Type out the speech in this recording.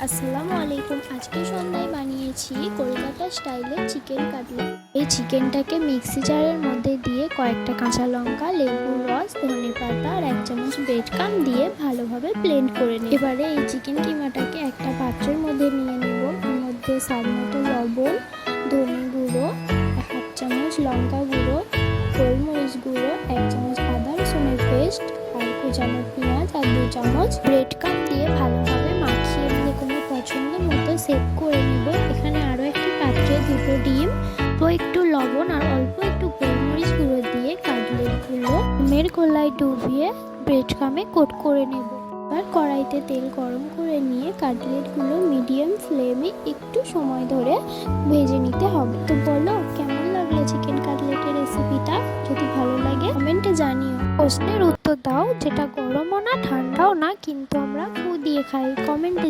আসসালামু আলাইকুম। আজকে সন্ধ্যায় বানিয়েছি কলকাতা স্টাইলের চিকেন কাটলেট। এই চিকেনটাকে মিক্সি জারের মধ্যে দিয়ে কয়েকটা কাঁচা লঙ্কা, লেবুর রস, ধনেপাতা আর 1 চামচ ব্রেডক্রাম দিয়ে ভালোভাবে ব্লেন্ড করে নিই। এবারে এই চিকেন কিমাটাকে একটা পাত্রের মধ্যে নিয়ে নেব। এর মধ্যে স্বাদ মতো লবণ, ধনে গুঁড়ো, 1/2 চামচ লঙ্কা গুঁড়ো, গোলমরিচ গুঁড়ো, 1 চামচ আদা রসুনের পেস্ট আর কুচানো পেঁয়াজ আর 2 চামচ ব্রেডক্রাম দিয়ে ভালোভাবে মাখিয়ে নিয়ে কোনো পছন্দ মতো সেভ করে নেব। এখানে আরও একটি পাত্রে 2টো ডিম, একটু লবণ আর অল্প একটু গোলমরিচ গুঁড়ো দিয়ে কাটলেটগুলো ডিমের গোলায় ডুবিয়ে ব্রেডক্রামে কোট করে নেব। এবার কড়াইতে তেল গরম করে নিয়ে কাটলেটগুলো মিডিয়াম ফ্লেমে একটু সময় ধরে ভেজে নিতে হবে। তো বলো, কেমন লাগলো চিকেন কাটলেটের রেসিপিটা? যদি ভালো লাগে কমেন্টে জানিও। প্রশ্নের উত্তর দাও, যেটা গরমও না ঠান্ডাও না, কিন্তু আমরা ফু দিয়ে খাই। কমেন্টে